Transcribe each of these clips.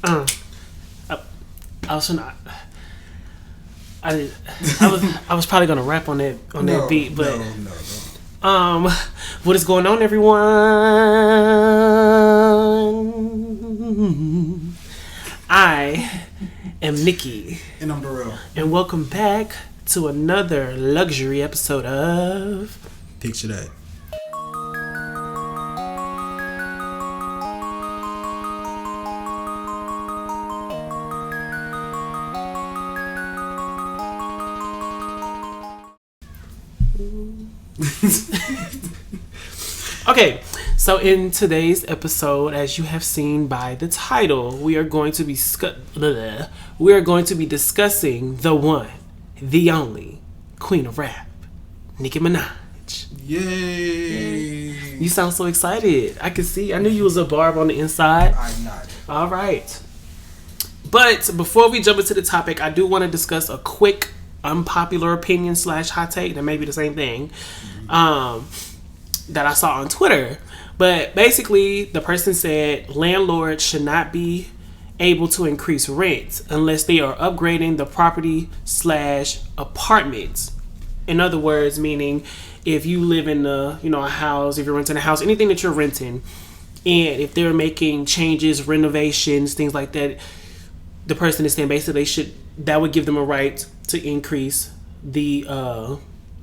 I, I was not. I was probably gonna rap on that beat, but no. What is going on, everyone? I am Nikki, and I'm Derell, and welcome back to another luxury episode of Picture That. Okay, so in today's episode, as you have seen by the title, we are going to be discussing the one, the only queen of rap, Nicki Minaj. Yay! You sound so excited. I could see. I knew you was a barb on the inside. I'm not. All right. But before we jump into the topic, I do want to discuss a quick unpopular opinion / hot take. That may be the same thing. That I saw on Twitter. But basically, the person said landlords should not be able to increase rent unless they are upgrading the property / apartments. In other words, meaning if you live in a house, if you're renting a house, anything that you're renting, and if they're making changes, renovations, things like that, the person is saying basically that would give them a right to increase the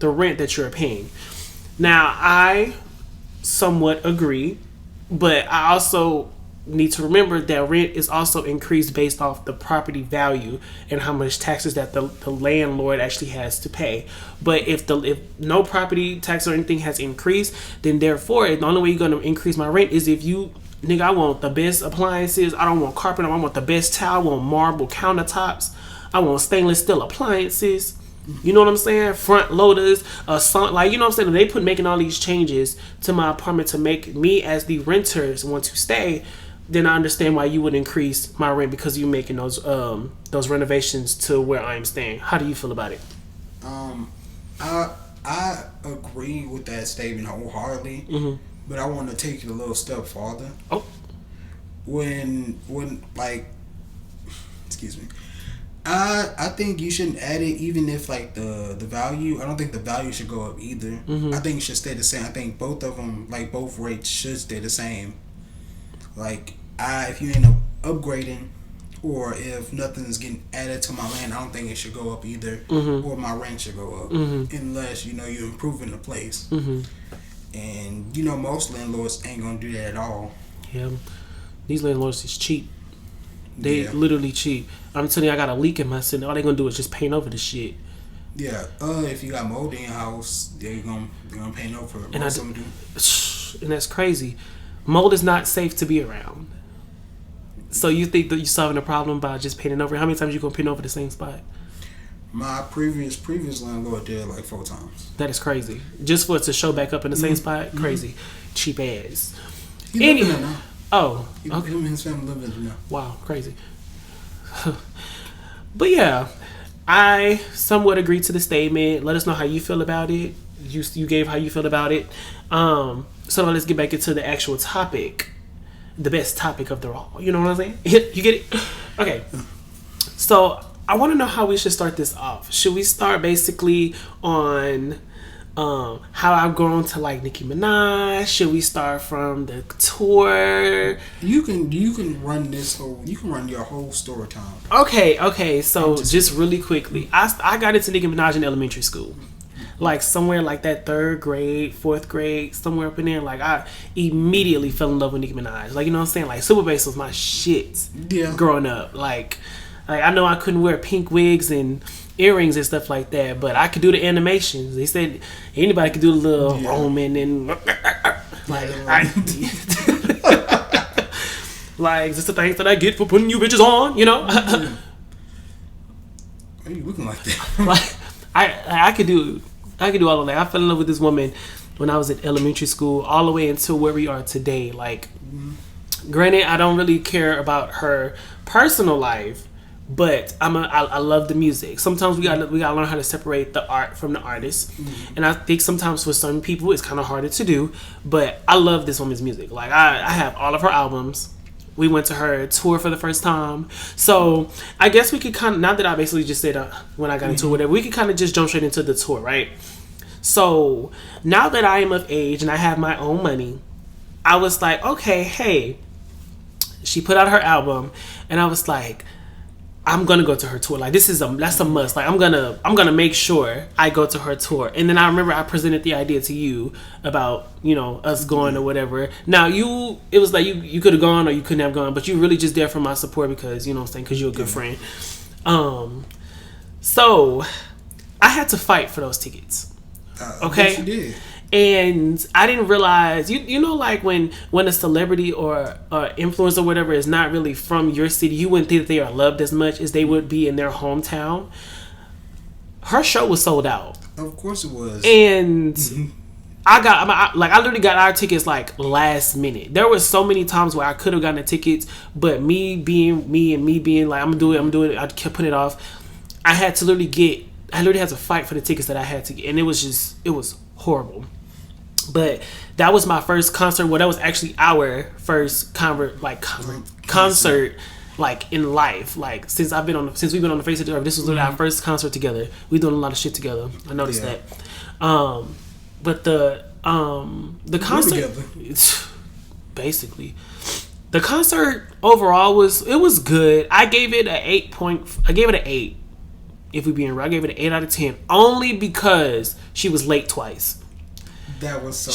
rent that you're paying. Now, I somewhat agree, but I also need to remember that rent is also increased based off the property value and how much taxes that the landlord actually has to pay. But if no property tax or anything has increased, then therefore the only way you're going to increase my rent is if you, nigga, I want the best appliances. I don't want carpet. I want the best tile. I want marble countertops. I want stainless steel appliances. You know what I'm saying? Front loaders, you know what I'm saying? They making all these changes to my apartment to make me as the renters want to stay. Then I understand why you would increase my rent because you're making those renovations to where I am staying. How do you feel about it? I agree with that statement wholeheartedly, but I want to take it a little step farther. Oh, excuse me. I think you shouldn't add it even if the value. I don't think the value should go up either. I think it should stay the same. I think both of them, both rates should stay the same. If you end up upgrading, or if nothing's getting added to my land, I don't think it should go up either, or my rent should go up, unless you're improving the place. And most landlords ain't gonna do that at all. Yeah, these landlords is cheap. They literally cheap. I'm telling you, I got a leak in my city. All they gonna do is just paint over the shit. Yeah. If you got mold in your house, they're gonna paint over it. Most of them do. And that's crazy. Mold is not safe to be around. So you think that you're solving a problem by just painting over? How many times you gonna paint over the same spot? My previous landlord did it 4 times. That is crazy. Just for it to show back up in the same spot? Crazy. Cheap ass. He's living there now. Oh, okay. Him and his family live in there now. Wow, crazy. But yeah, I somewhat agree to the statement. Let us know how you feel about it. You gave how you feel about it. So now let's get back into the actual topic. The best topic of the all. You know what I'm saying? You get it? Okay. So I want to know how we should start this off. Should we start basically on how I've grown to like Nicki Minaj? Should we start from the tour? You can run you can run your whole story time. Okay. So just really quickly, I got into Nicki Minaj in elementary school. Somewhere that 3rd grade, 4th grade, somewhere up in there. I immediately fell in love with Nicki Minaj. You know what I'm saying? Super Bass was my shit. Yeah. Growing up. I know I couldn't wear pink wigs and earrings and stuff like that, but I could do the animations. They said anybody could do the little Roman and just the things that I get for putting you bitches on, Why are you looking like that? I could do all of that. I fell in love with this woman when I was in elementary school, all the way until where we are today. Granted, I don't really care about her personal life, but I love the music. Sometimes we gotta learn how to separate the art from the artist, and I think sometimes for some people it's kind of harder to do. But I love this woman's music. I have all of her albums. we went to her tour for the first time. So I guess we could kind of, now that I basically just said when I got into whatever, we could kind of just jump straight into the tour, right? So now that I am of age and I have my own money, I was like, okay, hey, she put out her album, and I was like, I'm gonna go to her tour. Like, that's a must. Like, I'm gonna make sure I go to her tour. And then I remember I presented the idea to you about, you know, us going or whatever. Now it was like you could have gone or you couldn't have gone, but you really just there for my support because, you know what I'm saying, because you're a good friend. So I had to fight for those tickets. Okay. Yes, you did. And I didn't realize, you know, like when a celebrity or influencer or whatever is not really from your city, you wouldn't think that they are loved as much as they would be in their hometown. Her show was sold out. Of course it was. And I literally got our tickets like last minute. There were so many times where I could have gotten the tickets, but me being like, I'm gonna do it, I kept putting it off. I literally had to fight for the tickets that I had to get, and it was horrible. But that was my first concert. Well, that was actually our first concert, like, in life. Like, since we've been on the face of the earth, this was literally our first concert together. We doing a lot of shit together. I noticed that. But the concert, basically, the concert overall was good. I gave it an 8. If we being real, I gave it an 8 out of 10 only because she was late twice. That was so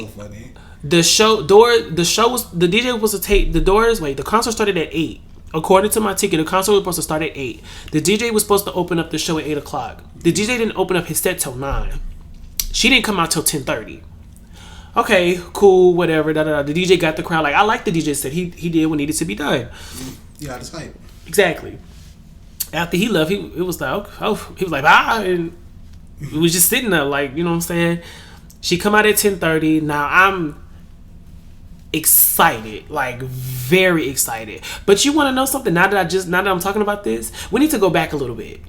funny. The DJ was to take the doors. Wait, the concert started at 8. According to my ticket, the concert was supposed to start at 8. The DJ was supposed to open up the show at 8 o'clock. The DJ didn't open up his set till 9. She didn't come out till 10:30. Okay, cool, whatever. The DJ got the crowd. Like, I like the DJ set. He did what needed to be done. Yeah, that's hype. Exactly. After he left, he was like, bye, and we was just sitting there, like, you know what I'm saying. She come out at 10:30. Now I'm excited, like very excited. But you want to know something? Now that I'm talking about this, we need to go back a little bit.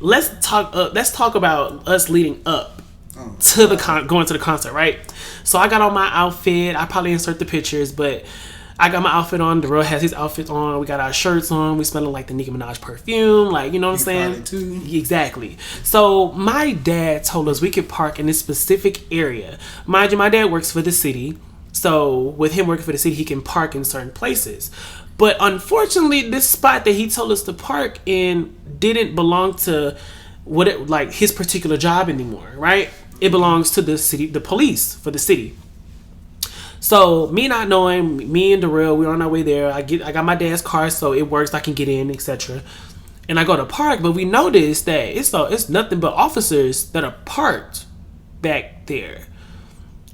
Let's talk about us leading up to going to the concert, right? So I got on my outfit. I probably insert the pictures, but I got my outfit on. Derell has his outfit on. We got our shirts on. We smelling like the Nicki Minaj perfume. Like, you know what I'm saying? Too. Exactly. So my dad told us we could park in this specific area. Mind you, my dad works for the city. So with him working for the city, he can park in certain places. But unfortunately, this spot that he told us to park in didn't belong to his particular job anymore, right? It belongs to the city, the police for the city. So me not knowing, me and Derell, we're on our way there. I got my dad's car, so it works. I can get in, etc. And I go to park, but we noticed that it's nothing but officers that are parked back there.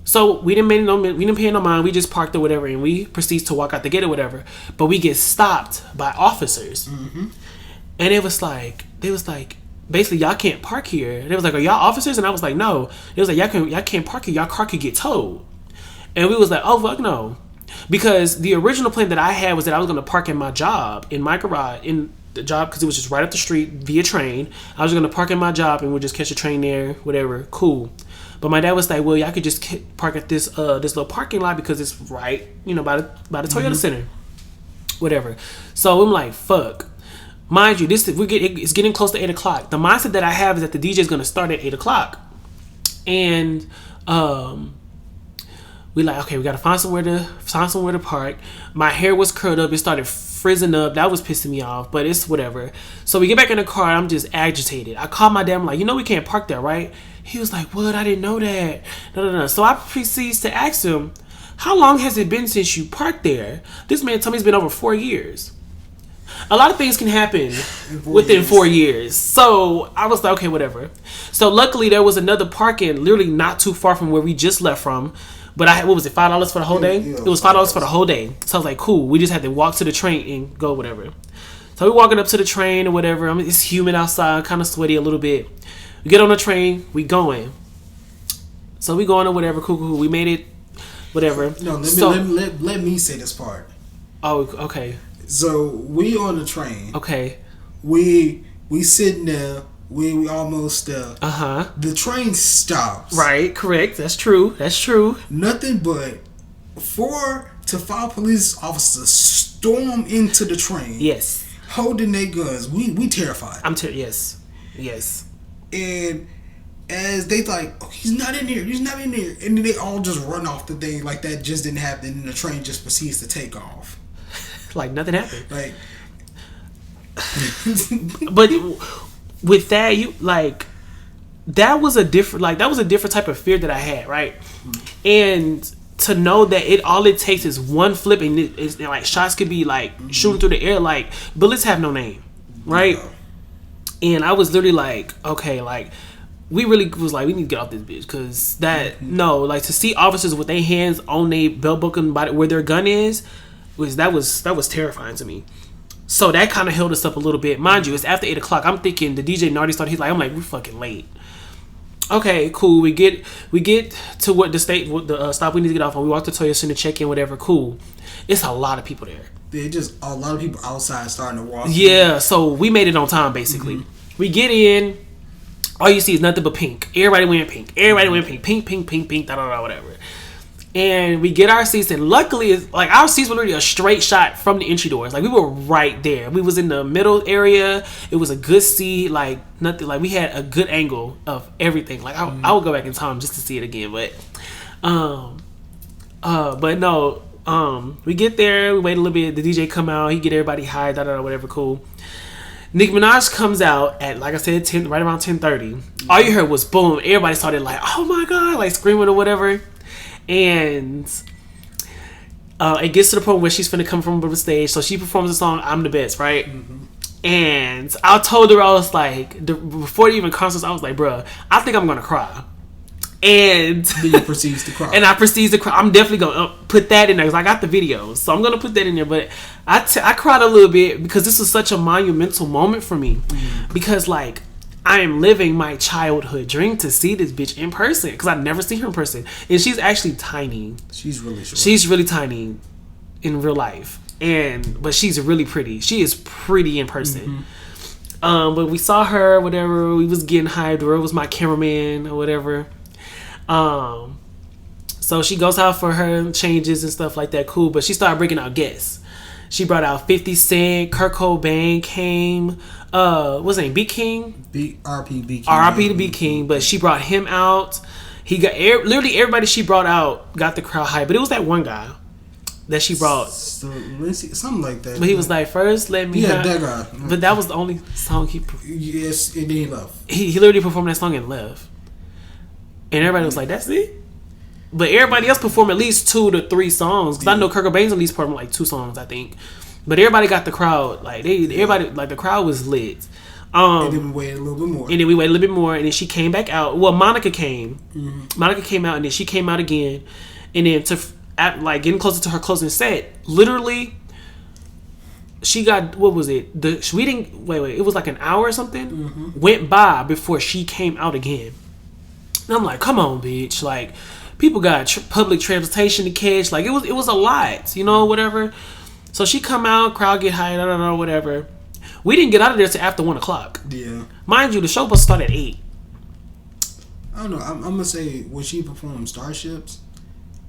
So we didn't pay no mind. We just parked or whatever, and we proceed to walk out the gate or whatever. But we get stopped by officers, and they was like, basically, y'all can't park here. They was like, are y'all officers? And I was like, no. It was like, y'all can't park here. Y'all car could get towed. And we was like, oh, fuck no. Because the original plan that I had was that I was going to park in my job, in my garage, in the job, because it was just right up the street via train. I was going to park in my job and we'll just catch a train there, whatever. Cool. But my dad was like, well, y'all could just park at this little parking lot because it's right, by the Toyota Center. Whatever. So I'm like, fuck. Mind you, it's getting close to 8 o'clock. The mindset that I have is that the DJ is going to start at 8 o'clock. And we like, okay, we gotta find somewhere to park. My hair was curled up. It started frizzing up. That was pissing me off, but it's whatever. So we get back in the car. I'm just agitated. I call my dad. I'm like, we can't park there, right? He was like, what? I didn't know that. No. So I proceeds to ask him, how long has it been since you parked there? This man told me it's been over 4 years. A lot of things can happen within 4 years. So I was like, okay, whatever. So luckily there was another parking literally not too far from where we just left from. But what was it, $5 for the whole day? Yeah, it was $5 for the whole day. So I was like, cool. We just had to walk to the train and go whatever. So we're walking up to the train or whatever. I mean, it's humid outside, kind of sweaty a little bit. We get on the train, we going. So we going or whatever, cool. We made it, whatever. No, let me say this part. Oh, okay. So we on the train. Okay. We sitting there. We almost Uh-huh. The train stops. Right, correct. That's true. Nothing but 4 to 5 police officers storm into the train. Yes. Holding their guns. We terrified. Yes. And as they like, oh, he's not in here. And then they all just run off the thing like that just didn't happen. And the train just proceeds to take off. Like nothing happened. Like, but with that, you like that was a different type of fear that I had, right? And to know that all it takes is one flip, and it's like shots could be like shooting through the air, like bullets have no name, right? Yeah. And I was literally like, okay, like we really was like, we need to get off this bitch, because like to see officers with their hands on their belt buckle body where their gun is was terrifying to me. So that kind of held us up a little bit. Mind you, it's after 8 o'clock. I'm thinking the DJ already started. He's like, I'm like, we're fucking late. Okay, cool. We get to what the stop we need to get off on. We walk to Toyota Center, check in, whatever. Cool. It's a lot of people there. They're just a lot of people outside starting to walk. Yeah, so we made it on time basically. Mm-hmm. We get in. All you see is nothing but pink. Everybody wearing pink. Pink, whatever. And we get our seats, and luckily, it's like our seats were literally a straight shot from the entry doors. Like we were right there. We was in the middle area. It was a good seat. Like nothing. Like we had a good angle of everything. Like I would go back in time just to see it again. But no. We get there. We wait a little bit. The DJ come out. He get everybody high. Whatever. Cool. Nicki Minaj comes out at, like I said, 10, right around 10:30. All you heard was boom. Everybody started like, oh my god, like screaming or whatever. And it gets to the point where she's finna come from the stage, so she performs the song "I'm the Best," right? Mm-hmm. And I told her, I was like, before the even concerts, I was like, bruh, I think I'm gonna cry. And then you proceeds to cry. And I proceeds to cry. I'm definitely gonna put that in there because I got the videos, so I'm gonna put that in there. But I cried a little bit because this was such a monumental moment for me, because like, I am living my childhood dream to see this bitch in person, because I've never seen her in person. And she's actually tiny. She's really short. She's really tiny in real life. But she's really pretty. She is pretty in person. Mm-hmm. But we saw her, whatever. We was getting hyped. Or it was my cameraman or whatever. So she goes out for her changes and stuff like that. Cool. But she started bringing out guests. She brought out 50 Cent, Kurt Cobain came. What's his name? B King? RP B King. RP to B King, but she brought him out. He got literally everybody she brought out got the crowd hype, but it was that one guy that she brought. Something like that. But he was like, first let me. Yeah, that guy. But that was the only song he. Yes, and then he left. He literally performed that song and left, and everybody was like, "That's it." But everybody else performed at least 2 to 3 songs, because I know Kurt Cobain's at least performed like 2 songs, I think. But everybody got the crowd like everybody like the crowd was lit. And then we waited a little bit more. And then she came back out. Well, Monica came. Mm-hmm. Monica came out, and then she came out again. And then like getting closer to her closing set, literally, she got, what was it? We didn't wait. It was like an hour or something went by before she came out again. And I'm like, come on, bitch! Like, people got public transportation to catch. Like, it was a lot, whatever. So she come out, crowd get high, whatever. We didn't get out of there till after 1 o'clock. Yeah. Mind you, the show was start at 8. I don't know. I'm gonna say when she performed Starships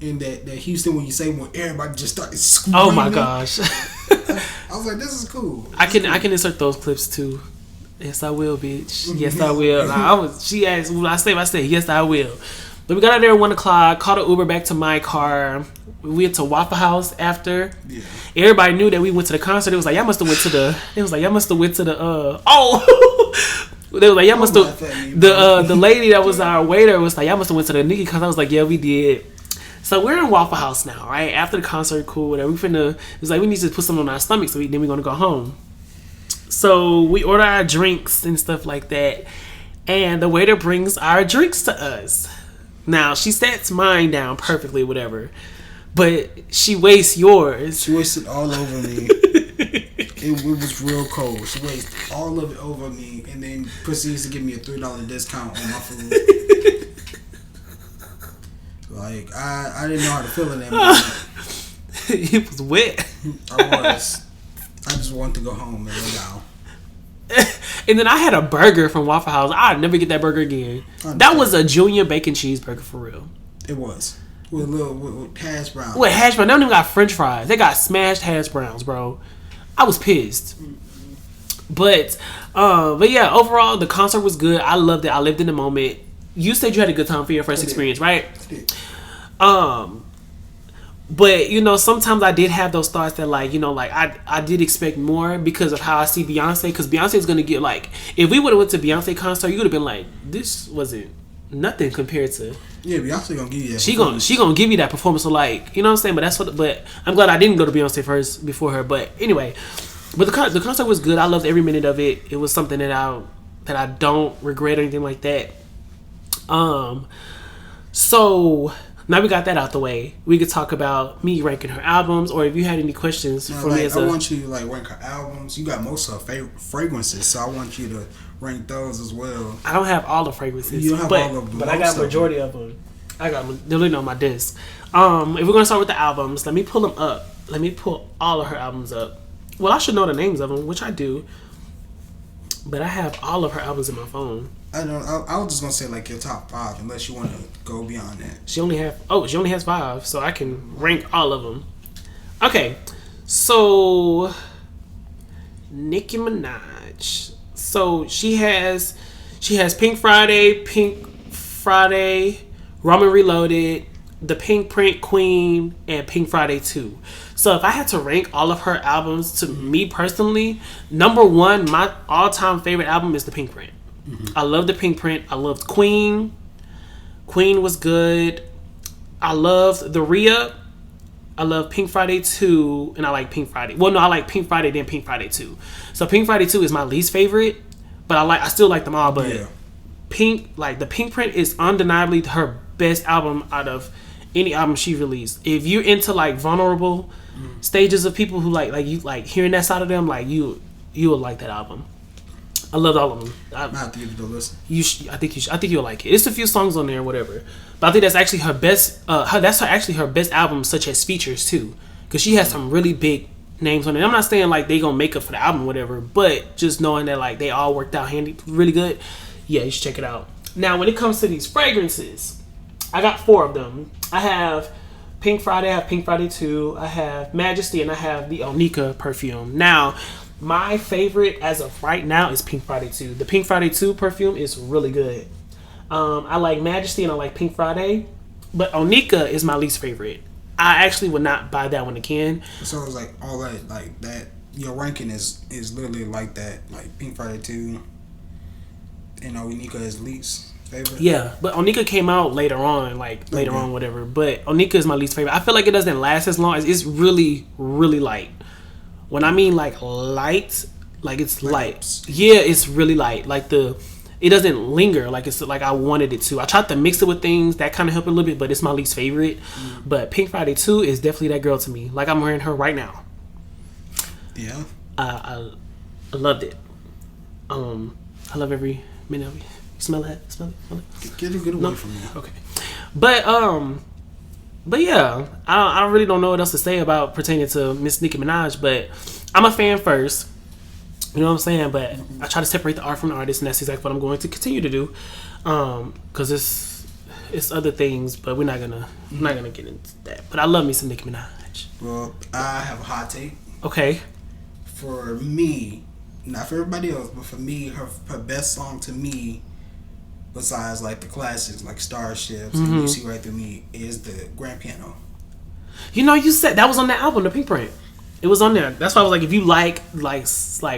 in that Houston, when everybody just started screaming. Oh my gosh. I was like, this is cool. I can insert those clips too. Yes, I will, bitch. Yes, I will. She asked, when I say, yes, I will. But we got out there at 1 o'clock, called an Uber back to my car. We went to Waffle House after. Yeah. Everybody knew that we went to the concert. It was like, y'all must have went to the. They was like, y'all must have went to the. They was like, y'all must have. The lady that was our waiter was like, y'all must have went to the Nicki concert. I was like, yeah, we did. So we're in Waffle House now, right? After the concert, cool, whatever. It was like, we need to put something on our stomach, so then we're gonna go home. So we order our drinks and stuff like that, and the waiter brings our drinks to us. Now, she sets mine down perfectly, whatever. But she wastes yours. She wasted all over me. It was real cold. She wasted all of it over me and then proceeds to give me a $3 discount on my food. Like, I didn't know how to feel in that moment. It was wet. I just wanted to go home and lay down. And then I had a burger from Waffle House. I'd never get that burger again. That was a junior bacon cheeseburger for real. It was. with hash browns. With hash browns. They don't even got French fries. They got smashed hash browns, bro. I was pissed. But yeah, overall the concert was good. I loved it. I lived in the moment. You said you had a good time for your first experience, right? I did. But you know, sometimes I did have those thoughts that like, you know, like I did expect more because of how I see Beyonce. Because Beyonce is gonna get like, if we would have went to Beyonce concert, you would have been like, this wasn't nothing compared to. Yeah, Beyonce gonna give you that. She gonna give you that performance. So like, you know what I'm saying. But that's what. But I'm glad I didn't go to Beyonce first before her. But anyway, but the concert was good. I loved every minute of it. It was something that I don't regret or anything like that. So now we got that out the way. We could talk about me ranking her albums, or if you had any questions for me as I want you to like rank her albums. You got most of her fragrances, so I want you to rank those as well. I don't have all the fragrances. You don't have all of them, but I got majority of them. I got them. They're literally on my disc. If we're gonna start with the albums, let me pull them up. Let me pull all of her albums up. Well, I should know the names of them, which I do. But I have all of her albums in my phone. I was just gonna say like your top 5, unless you want to go beyond that. She only has 5, so I can rank all of them. Okay, so Nicki Minaj. So she has Pink Friday, Ramen Reloaded, The Pink Print Queen, and Pink Friday 2. So if I had to rank all of her albums, to me personally, number 1, my all-time favorite album is The Pink Print. I love The Pink Print. I loved Queen. Queen was good. I loved The Re-Up. I love Pink Friday 2, and I like Pink Friday. Well, no, I like Pink Friday, then Pink Friday 2. So Pink Friday 2 is my least favorite, but I still like them all. But yeah. The Pink Print is undeniably her best album out of any album she released. If you're into like vulnerable stages of people who like you like hearing that side of them, like you will like that album. I loved all of them. I have to give it a listen. I think you'll like it. It's a few songs on there, or whatever. But I think that's actually her best. Her best album, such as features too, because she has some really big names on it. I'm not saying like they gonna make up for the album, or whatever, but just knowing that like they all worked out handy, really good. Yeah, you should check it out. Now, when it comes to these fragrances, I got 4 of them. I have Pink Friday, I have Pink Friday 2, I have Majesty, and I have the Onika perfume. Now, my favorite as of right now is Pink Friday 2. The Pink Friday 2 perfume is really good. I like Majesty and I like Pink Friday, but Onika is my least favorite. I actually would not buy that one again. So it's like all that, like that. Your ranking is literally like that, like Pink Friday 2, and Onika is least favorite. Yeah, but Onika came out later on, whatever. But Onika is my least favorite. I feel like it doesn't last as long. It's really, really light. When I mean like light, like it's light. Yeah, it's really light. Like it doesn't linger like it's like I wanted it to. I tried to mix it with things that kind of help it a little bit, but it's my least favorite. But Pink Friday 2 is definitely that girl to me. Like I'm wearing her right now. Yeah. I loved it. I love every minute of it. You smell that? Smell it? Get away from me. Okay. But yeah, I really don't know what else to say about pertaining to Miss Nicki Minaj, but I'm a fan first. You know what I'm saying? But I try to separate the art from the artist, and that's exactly what I'm going to continue to do. Because it's other things, but we're not gonna get into that. But I love me some Nicki Minaj. Well, I have a hot take. Okay. For me, not for everybody else, but for me, her best song to me, besides like the classics like Starships and You See Right Through Me, is the Grand Piano. You know, you said that was on the album, The Pink Print. It was on there. That's why I was like, if you like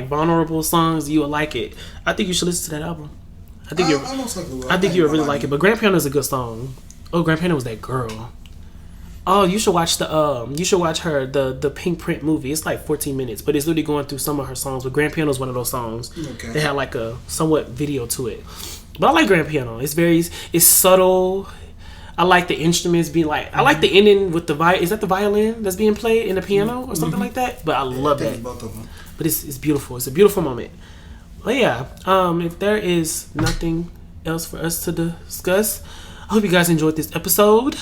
vulnerable songs, you will like it. I think you should listen to that album. I think you would really like it. But Grand Piano is a good song. Oh, Grand Piano was that girl. Oh, you should watch the Pink Print movie. It's like 14 minutes, but it's literally going through some of her songs. But Grand Piano is one of those songs. Okay. They had like a somewhat video to it. But I like Grand Piano. It's subtle. I like the instruments being like. I like the ending with the is that the violin that's being played in the piano or something like that. But I love that. Both of them. But it's beautiful. It's a beautiful moment. But yeah, if there is nothing else for us to discuss, I hope you guys enjoyed this episode.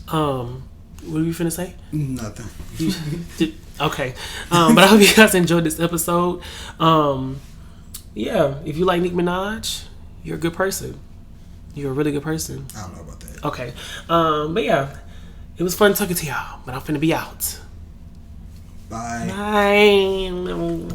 What were you finna say? Nothing. Okay. But I hope you guys enjoyed this episode. Yeah, if you like Nicki Minaj, you're a good person. You're a really good person. I don't know about that. Okay. But yeah, it was fun talking to y'all. But I'm finna be out. Bye. Bye.